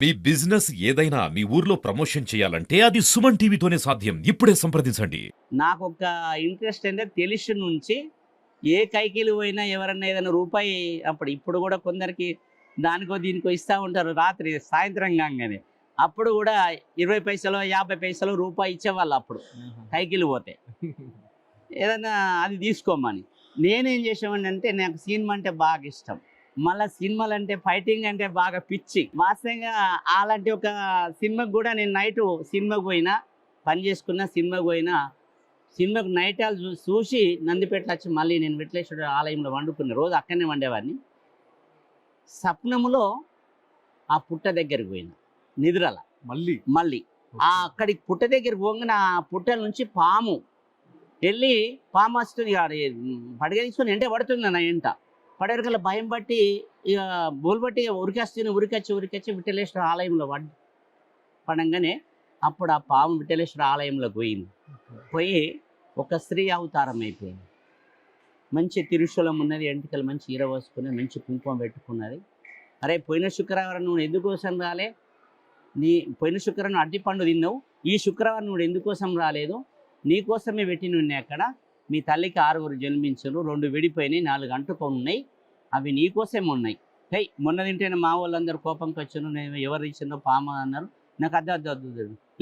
మీ business ఏదైనా మీ ఊర్లో promotion చేయాలంటే అది సుమన్ టీవీతోనే సాధ్యం. ఇప్పుడే సంప్రదించండి. నాకొక ఇంట్రెస్ట్ ఏంటంటే తెలిసి నుంచి ఏ కైకిలు పోయినా ఎవరన్నా ఏదైనా రూపాయి ఇప్పుడు కూడా కొందరికి దానికో దీనికో ఇస్తా ఉంటారు రాత్రి సాయంత్రం కాగానే. అప్పుడు కూడా 20 పైసలు 50 పైసలు రూపాయి ఇచ్చేవాళ్ళు అప్పుడు కైకిలు పోతే ఏదన్నా అది తీసుకోమని. నేనేం చేసేవాడిని అంటే నాకు సినిమా అంటే బాగా ఇష్టం. మళ్ళీ సినిమాలు అంటే ఫైటింగ్ అంటే బాగా పిచ్చి. వాస్తవంగా అలాంటి ఒక సినిమాకి కూడా నేను నైటు సినిమాకి పోయినా పని చేసుకున్న సినిమాకి పోయినా సినిమాకు నైటాలు చూసి నందిపేటలో వచ్చి మళ్ళీ నేను విట్లేశ్వర ఆలయంలో వండుకున్న రోజు అక్కడనే వండేవాడిని. స్వప్నములో ఆ పుట్ట దగ్గరికి పోయిన నిద్రల మళ్ళీ మళ్ళీ అక్కడికి పుట్ట దగ్గరికి పోగానే ఆ పుట్ట నుంచి పాము వెళ్ళి పాము వస్తుంది పడగ తీసుకొని ఎంటే పడుతుంది నా ఎంట పడేరకల్లా భయం బట్టి ఇక బోలు బట్టి ఉరికేస్తుంది ఉరికొచ్చి విఠలేశ్వర ఆలయంలో పడంగానే అప్పుడు ఆ పాము విఠలేశ్వర ఆలయంలోకి పోయింది. పోయి ఒక స్త్రీ అవతారం అయిపోయింది. మంచి తిరుశూలం ఉన్నది, ఎంటికలు మంచి ఈర పోసుకున్నది, మంచి కుంకుమ పెట్టుకున్నది. అరే పోయిన శుక్రవారం నువ్వు ఎందుకోసం రాలే? పోయిన శుక్రవారం అరటిపండు తిన్నావు, ఈ శుక్రవారం నువ్వు ఎందుకోసం రాలేదు? నీకోసమే పెట్టి నువ్వు అక్కడ మీ తల్లికి 6 జన్మించరు, 2 విడిపోయినాయి, 4 అంటుకొని ఉన్నాయి, అవి నీకోసమే ఉన్నాయి. హై మొన్న తింటేనే మా వాళ్ళందరూ కోపంకి వచ్చాను, నేను ఎవరు ఇచ్చిందో పామ అన్నారు. నాకు అద్దు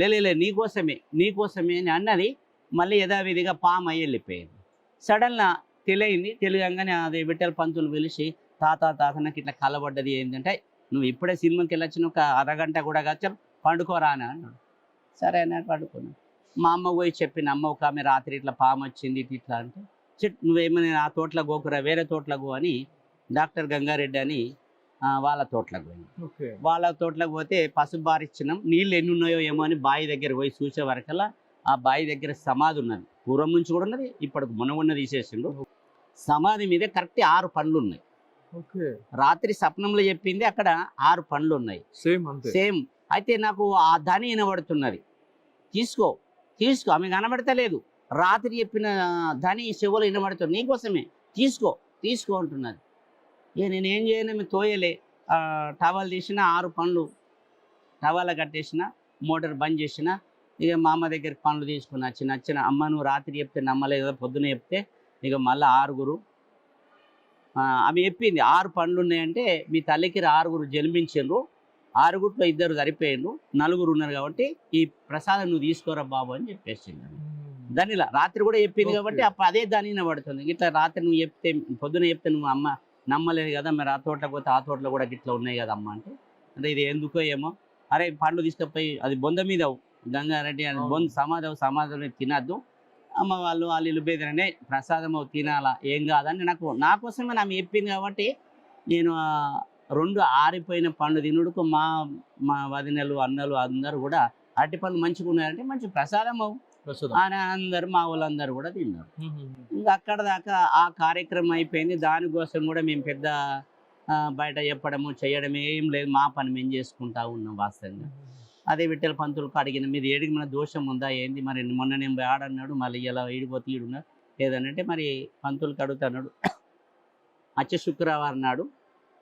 లే నీకోసమే అని అన్నది. మళ్ళీ యథావిధిగా పాము అయ్యి వెళ్ళిపోయింది. సడన్గా తెలియగానే అది విఠల్ పంతులు పిలిచి తాత నాకు ఇట్లా కలబడ్డది ఏంటంటే, నువ్వు ఇప్పుడే సినిమాకి వెళ్ళొచ్చిన ఒక అరగంట కూడా కాదు, పండుకోరా అని అన్నాడు. సరే అన్నాడు, పండుకున్నాను. మా అమ్మ పోయి చెప్పిన, అమ్మ ఒక ఆమె రాత్రి ఇట్లా పాము వచ్చింది ఇట్లా అంటే, నువ్వేమైనా ఆ తోటలో గోకురా, వేరే తోటలో గో అని డాక్టర్ గంగారెడ్డి అని వాళ్ళ తోటలకు పోయింది. వాళ్ళ తోటలకు పోతే పసుపు బారిచ్చినాం, నీళ్ళు ఎన్ని ఉన్నాయో ఏమో అని బావి దగ్గర పోయి చూసే వరకల్లా ఆ బావి దగ్గర సమాధి ఉన్నది. పూర్వం నుంచి కూడా ఉన్నది, ఇప్పటికి మొన్న తీసేసిండు. సమాధి మీద కరెక్ట్ 6 పండ్లు ఉన్నాయి. రాత్రి స్వప్నంలో చెప్పింది అక్కడ 6 పండ్లు ఉన్నాయి, సేమ్. అయితే నాకు ఆ ధని వినబడుతున్నది, తీసుకో ఆమె కనబడతలేదు. రాత్రి చెప్పిన ధని చెవులు వినబడుతుంది, నీకోసమే తీసుకో అంటున్నది. ఇక నేనేం చేయను, తోయలే టవల్ తీసిన 6 పండ్లు టవాల కట్టేసిన, మోటార్ బంద్ చేసిన. ఇక మా అమ్మ దగ్గరికి పండ్లు తీసుకుని నచ్చిన అమ్మ నువ్వు రాత్రి చెప్తే నమ్మలేదు కదా, పొద్దున చెప్తే ఇక మళ్ళీ 6 ఆమె చెప్పింది 6 పండ్లు ఉన్నాయంటే మీ తల్లికి 6 జన్మించారు, 6 2 సరిపోయిండ్రు, 4 ఉన్నారు కాబట్టి ఈ ప్రసాదం నువ్వు తీసుకోరా బాబు అని చెప్పేసింది. దానిలా రాత్రి కూడా చెప్పింది కాబట్టి అప్పుడు అదే దానిన పడుతుంది. ఇట్లా రాత్రి నువ్వు చెప్తే పొద్దున చెప్తే నువ్వు అమ్మ నమ్మలేదు కదా, మరి ఆ తోటలోకి పోతే ఆ తోటలో కూడా గిట్లా ఉన్నాయి కదా అమ్మ అంటే ఇది ఎందుకో ఏమో. అరే పండ్లు తీసుకుపోయి అది బొంద మీద గంగారెడ్డి అని బొంద సమాధం తినద్దు అమ్మ, వాళ్ళు ఇల్లు బేదరనే ప్రసాదం తినాలా ఏం కాదని నా కోసమే ఆమె చెప్పింది కాబట్టి నేను 2 ఆరిపోయిన పండు తినుడుకు మా వదినలు అన్నలు అందరూ కూడా అరటి పండ్లు మంచిగా ఉన్నారంటే మంచి ప్రసాదం అని అందరు మా వాళ్ళందరూ కూడా తిన్నారు. ఇంకా అక్కడ దాకా ఆ కార్యక్రమం అయిపోయింది. దానికోసం కూడా మేము పెద్ద బయట చెప్పడము చేయడం ఏం లేదు, మా పని మేము చేసుకుంటా ఉన్నాం వాస్తవంగా. అదే విఠల్ పంతులకు అడిగిన, మీరు ఏడికి మన దోషం ఉందా ఏంది, మరి మొన్న నేను ఆడన్నాడు, మళ్ళీ ఇలా ఈడిపోతే ఈడున్నాడు ఏదనంటే, మరి పంతులకు అడుగుతున్నాడు. వచ్చే శుక్రవారం నాడు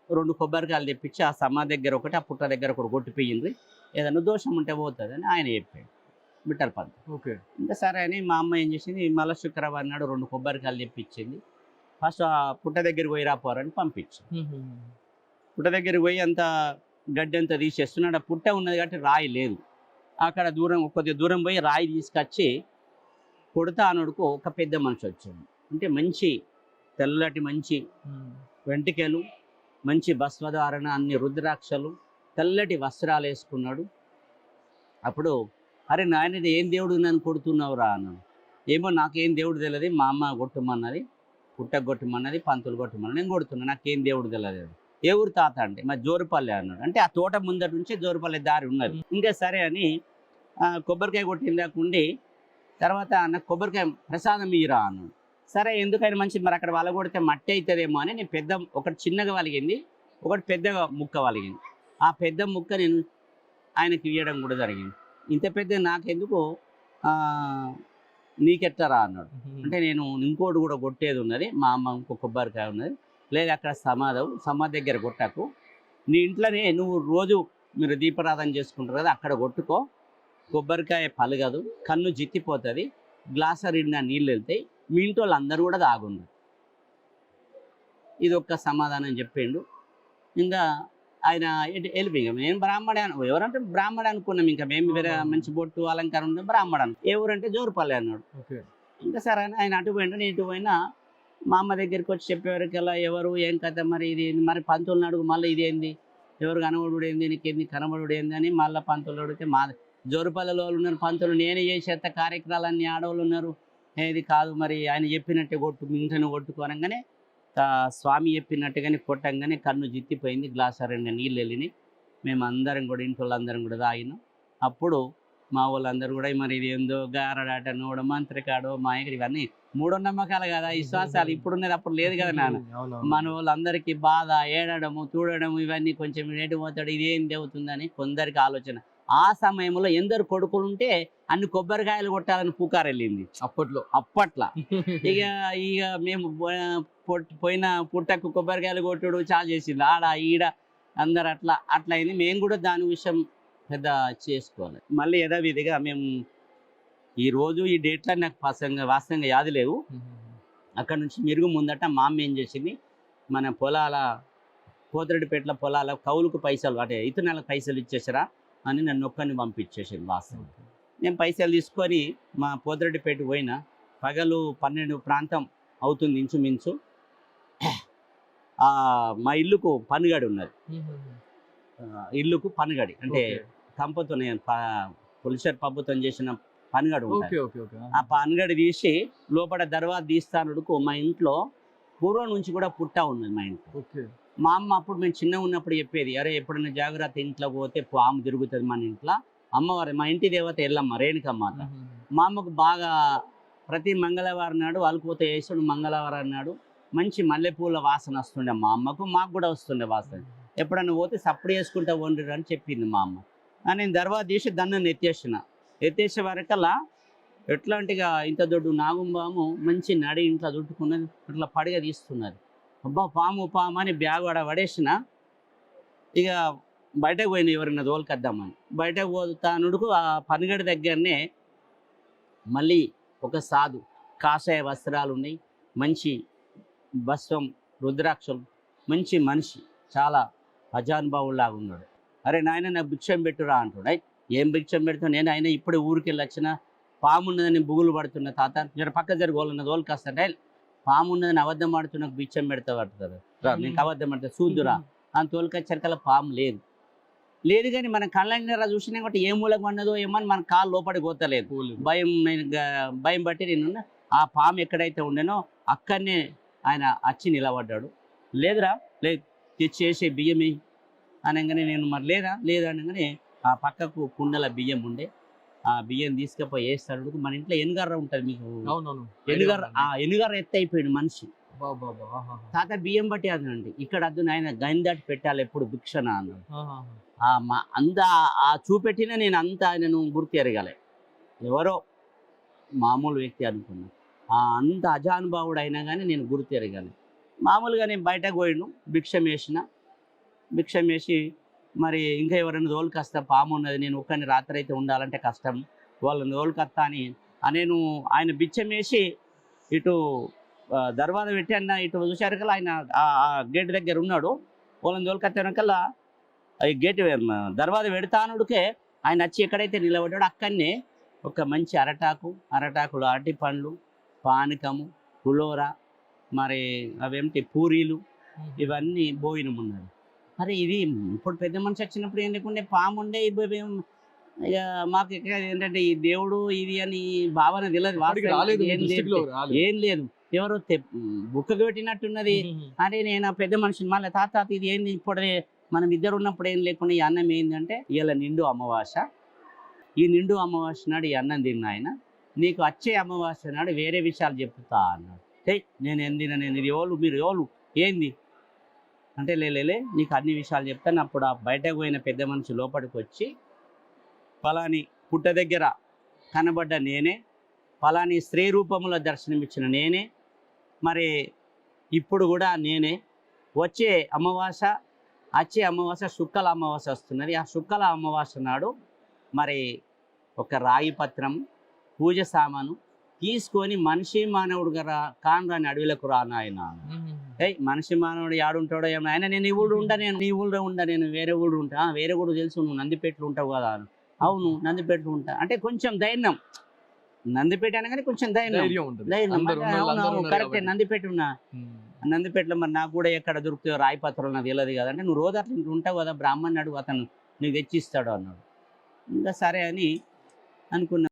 2 కొబ్బరికాయలు తెప్పించి ఆ సమాధి దగ్గర ఒకటి, ఆ పుట్ట దగ్గర ఒకటి కొట్టిపోయింది, ఏదైనా దోషం ఉంటే పోతుంది అని ఆయన చెప్పాడు విఠల్ పంతులు. ఇంకా సరే అని మా అమ్మ ఏం చేసింది, మళ్ళీ శుక్రవారం నాడు 2 కొబ్బరికాయలు తెప్పించింది. ఫస్ట్ ఆ పుట్ట దగ్గరికి పోయి రాపోరని పంపించింది. పుట్ట దగ్గరికి పోయి అంత గడ్డి అంతా తీసేస్తున్నాడు. ఆ పుట్ట ఉన్నది కాబట్టి రాయి లేదు. అక్కడ కొద్దిగా దూరం పోయి రాయి తీసుకొచ్చి కొడతా అనుడుకు ఒక పెద్ద మనిషి వచ్చింది. అంటే మంచి తెల్లటి మంచి వెంట్రుకలు, మంచి భస్వధారణ, అన్ని రుద్రాక్షలు, తెల్లటి వస్త్రాలు వేసుకున్నాడు. అప్పుడు అరే నాయన ఏం దేవుడు నన్ను కొడుతున్నావురా అన్నాడు. ఏమో నాకేం దేవుడు తెలియదు, మా అమ్మ కొట్టమన్నది, పుట్టకు కొట్టమన్నది, పంతులు కొట్టమన్నది, నేను కొడుతున్నా, నాకేం దేవుడు తెలియదు. ఏ ఊరు తాత అంటే మరి జోరుపల్లె అన్నాడు. అంటే ఆ తోట ముందటి నుంచి జోరుపల్లె దారి ఉన్నది. ఇంకా సరే అని కొబ్బరికాయ కొట్టిన దాకా ఉండి తర్వాత నాకు కొబ్బరికాయ ప్రసాదం ఇయ్యరా అన్నాడు. సరే ఎందుకైనా మంచి, మరి అక్కడ వాళ్ళ కొడితే మట్టి అవుతుందేమో అని నేను ఒకటి చిన్నగా వలిగింది, ఒకటి పెద్దగా ముక్క వలిగింది. ఆ పెద్ద ముక్క నేను ఆయనకి ఇవ్వడం కూడా జరిగింది. ఇంత పెద్ద నాకెందుకు నీకెట్లరా అన్నాడు. అంటే నేను ఇంకోటి కూడా కొట్టేది ఉన్నది, మా అమ్మ ఇంకో కొబ్బరికాయ ఉన్నది, లేదు అక్కడ సమాధి దగ్గర కొట్టకు, నీ ఇంట్లోనే నువ్వు రోజు మీరు దీపారాధన చేసుకుంటారు కదా, అక్కడ కొట్టుకో, కొబ్బరికాయ పలగదు, కన్ను జిత్తిపోతుంది, గ్లాస్ నిండా నీళ్ళు వెళ్తాయి, మీ ఇంటి వాళ్ళు అందరూ కూడా తాగుండ్రు. ఇది ఒక్క సమాధానం చెప్పిండు. ఇంకా ఆయన వెళ్ళిపోయి నేను బ్రాహ్మడే ఎవరంటే బ్రాహ్మడు అనుకున్నాం. ఇంకా మేము వేరే మంచి బొట్టు అలంకారం ఉంటే బ్రాహ్మడు అను. ఏ ఊరంటే జోరుపల్లి అన్నాడు. ఇంకా సరే అని ఆయన అటు పోయిండు. నేను ఇటు పోయినా మా అమ్మ దగ్గరికి వచ్చి చెప్పేవారికల్లా ఎవరు ఏం కథ మరి ఇది ఏంది, మరి పంతులను అడుగు మళ్ళీ ఇదేంది, ఎవరు కనబడు ఏంది, నీకేంది కనబడు ఏంది అని మళ్ళీ పంతులు అడిగితే మా జోరుపల్లిలో వాళ్ళు ఉన్నారు పంతులు, నేనే చేసేంత కార్యక్రమాలన్నీ ఆడవాళ్ళు ఉన్నారు, ఏది కాదు మరి ఆయన చెప్పినట్టే కొట్టు మింటను కొట్టుకోనగానే స్వామి చెప్పినట్టుగానే కొట్టంగానే కన్ను జిత్తిపోయింది, గ్లాస్ రెండు నీళ్ళు వెళ్ళినాయి. మేము అందరం కూడా ఇంట్లో వాళ్ళందరం కూడా తాగినాం. అప్పుడు మా వాళ్ళందరూ కూడా మరి ఇది ఏందో గారడాట నోడు మంత్రికాడో మాయకుడు ఇవన్నీ మూఢనమ్మకాలు కదా, విశ్వాసాలు. ఇప్పుడున్నది అప్పుడు లేదు కదా నాన్న. మన వాళ్ళందరికీ బాధ ఏడడము చూడడము ఇవన్నీ కొంచెం నేటి పోతాడు ఇదేంది అవుతుందని కొందరికి ఆలోచన. ఆ సమయంలో ఎందరు కొడుకులు ఉంటే అన్ని కొబ్బరికాయలు కొట్టాలని పుకారు వెళ్ళింది అప్పట్లో. ఇక ఇక మేము పోయిన పుట్టకు కొబ్బరికాయలు కొట్టుడు చాలా చేసింది ఆడ ఈడ అందరు అట్లా అట్లా అయింది. మేము కూడా దాని విషయం పెద్ద చేసుకోవాలి. మళ్ళీ యథావిధిగా మేము ఈరోజు ఈ డేట్లో నాకు వాస్తవంగా యాది లేవు. అక్కడ నుంచి మెరుగు ముందట మా అమ్మ ఏం చేసింది, మన పొలాల పోతిరెడ్డిపేటల పొలాల కౌలుకు పైసలు అంటే ఇతరులకు పైసలు ఇచ్చేసారా అని నన్ను ఒక్కరిని పంపించేసింది వాస్తవం. నేను పైసలు తీసుకొని మా పోతిరెడ్డిపేట పోయినా, పగలు 12 ప్రాంతం అవుతుంది ఇంచుమించు. మా ఇల్లుకు పనుగడి ఉన్నది, ఇల్లుకు పనుగడి అంటే కంపతో పులిసర్ పబ్బుతో చేసిన పనుగడి ఉంటుంది. ఆ పనుగడి తీసి లోపల దర్వాజా తీస్తానుడుకు మా ఇంట్లో పూర్వం నుంచి కూడా పుట్ట ఉన్నది మా ఇంట్లో. మా అమ్మ అప్పుడు మేము చిన్నగా ఉన్నప్పుడు చెప్పేది, అరే ఎప్పుడైనా జాగ్రత్త, ఇంట్లో పోతే పాము తిరుగుతుంది మన ఇంట్లో. అమ్మవారి మా ఇంటి దేవత ఎల్లమ్మ రేణుకమ్మాత. మా అమ్మకు బాగా ప్రతి మంగళవారం నాడు అలుకుపోత వేసుడు, మంగళవారం నాడు మంచి మల్లెపూల వాసన వస్తుండే మా అమ్మకు, మాకు కూడా వస్తుండే వాసన. ఎప్పుడన్నా పోతే సప్పుడు వేసుకుంటా వండిరు అని చెప్పింది మా అమ్మ. నేను దర్వాజా తీసి దాన్ని ఎత్తేసే వరకల్లా ఎట్లాంటిగా ఇంత దొడ్డు నాగుంబాము మంచి నడి ఇంట్లో దుట్టుకున్నది, ఇట్లా పడిగ తీస్తున్నది. అబ్బా పాము పాము అని బ్యాగ్ పడేసిన. ఇక బయటకు పోయిన ఎవరైనా తోలుకొద్దామని బయటకు పోతానుడుకు ఆ పనిగడి దగ్గరనే మళ్ళీ ఒక సాధు, కాషాయ వస్త్రాలు ఉన్నాయి, మంచి భస్వం, రుద్రాక్షం, మంచి మనిషి, చాలా అజానుభావులాగా ఉన్నాడు. అరే నాయన నాకు భిక్షం పెట్టురా అంటాడు. ఏం భిక్షం పెడతావు, నేను అయినా ఇప్పుడే ఊరికి వెళ్ళి వచ్చిన, పాము ఉన్నదని బుగులు పడుతున్న తాత జర పక్క జరుగున్న తోలుకొస్తాడే, పాము ఉన్నదని అబద్ధం ఆడుతున్న భిక్షం పెడతా పడుతుంది రా, నీకు అబద్ధం పడతా చూద్దురా అని తోలుకొచ్చారికల్లా పాము లేదు కానీ మన కళ్ళ చూసినా కాబట్టి ఏ మూలకు పడినదో ఏమని మన కాళ్ళు లోపడి పోతలేదు. భయం బట్టి నేను ఆ పాము ఎక్కడైతే ఉండేనో అక్కడనే ఆయన వచ్చి నిలబడ్డాడు. లేదురా లేదు తెచ్చేసే బియ్యమే అనగానే నేను మరి లేదా అనగానే ఆ పక్కకు కుండల బియ్యం ఉండే, ఆ బియ్యం తీసుకుపోయి వేస్తాడు. మన ఇంట్లో ఎనుగర్ర ఉంటుంది మీకు, ఎనుగర్ర ఎత్త అయిపోయాడు మనిషి. తాత బియ్యం బట్టి అదండి ఇక్కడ అద్దు ఆయన గైన్ దాటి పెట్టాలి ఎప్పుడు భిక్షణ అన్నాడు. అంత ఆ చూపెట్టిన నేను అంత ఆయనను గుర్తు ఎరగాలి, ఎవరో మామూలు వ్యక్తి అనుకున్నా. అంత అజానుభావుడు అయినా కానీ నేను గుర్తు ఎరగాలి. మామూలుగా నేను బయటకు పోయిను, భిక్షం వేసి మరి ఇంకా ఎవరైనా తోలుకొస్తా, పాము ఉన్నది, నేను ఒక్కరిని రాత్రి అయితే ఉండాలంటే కష్టం, వాళ్ళని తోలుకొస్తా అని నేను ఆయన బిచ్చం వేసి ఇటు దర్వాజా పెట్టి అన్న ఇటు చూసారికల్లా ఆయన గేట్ దగ్గర ఉన్నాడు. వాళ్ళని తోలుకొచ్చాకల్లా గేట్ దర్వాజా పెడతానుడికే ఆయన వచ్చి ఎక్కడైతే నిలబడ్డాడు అక్కడనే ఒక మంచి అరటాకులు, అరటి పండ్లు, పానకము, పులోర, మరి అవేమిటి పూరీలు, ఇవన్నీ భోజనం ఉన్నది. అరే ఇది ఇప్పుడు పెద్ద మనిషి వచ్చినప్పుడు ఏం లేకుండే పాము ఉండే, ఇక మాకు ఏంటంటే ఈ దేవుడు ఇది అని భావన తెలియదు, ఏం లేదు, ఎవరో బుక్కకు పెట్టినట్టున్నది. అరే నేను ఆ పెద్ద మనిషిని మళ్ళీ తాత ఇది ఏంది, ఇప్పుడు మనం ఇద్దరు ఉన్నప్పుడు ఏం లేకుండా ఈ అన్నం ఏంటంటే ఇలా నిండు అమావాస, ఈ నిండు అమావాస నాడు ఈ అన్నం తిన్న ఆయన, నీకు వచ్చే అమావాస్య నాడు వేరే విషయాలు చెప్తా అన్నాడు. నేను ఏందినా, నేను ఇది మీరు ఏంది అంటే లేలే నీకు అన్ని విషయాలు చెప్తాను. అప్పుడు ఆ బయటకు పోయిన పెద్ద మనిషి లోపలికి వచ్చి, పలాని పుట్ట దగ్గర కనబడ్డ నేనే, పలాని స్త్రీ రూపంలో దర్శనమిచ్చిన నేనే, మరి ఇప్పుడు కూడా నేనే, వచ్చే అమావాస వచ్చే అమావాస్య శుక్కల అమావాస్య వస్తున్నది. ఆ శుక్కల అమావాస్య నాడు మరి ఒక రాయి పత్రం, పూజ సామాను తీసుకొని మనిషి మానవుడుగా కానరాని అడవిలకు రా నాయన. ఏయ్ మనిషి మానవుడు యాడుంటాడో ఏమో, ఆయన నేను ఈ ఊళ్ళో ఉంటా, నేను ఈ ఊళ్ళో ఉంటా, నేను వేరే ఊళ్ళు ఉంటా. వేరే ఊరు తెలుసు, నువ్వు నందిపేటలో ఉంటావు కదా. అవును నందిపేటలో ఉంటా అంటే కొంచెం ధైర్యం. నందిపేట అనగానే కొంచెం ధైర్యం ఉంటుంది. ధైర్యం అందరూ అంటే ఉన్నారు, అవును అందరూ అవును ఉన్నారు కరెక్టే. కాబట్టి. నందిపేట ఉన్నా, నందిపేటలో మరి నాకు కూడా ఎక్కడ దొరుకుతాయో రాయి పత్రాలు నాకు తెలియదు కదా. అంటే నువ్వు రోజు అట్లా ఇంట్లో ఉంటావు కదా, బ్రాహ్మణ్ణి అడుగు, అతను నీకు తెచ్చిస్తాడు అన్నాడు. ఇంకా సరే అని అనుకున్నా.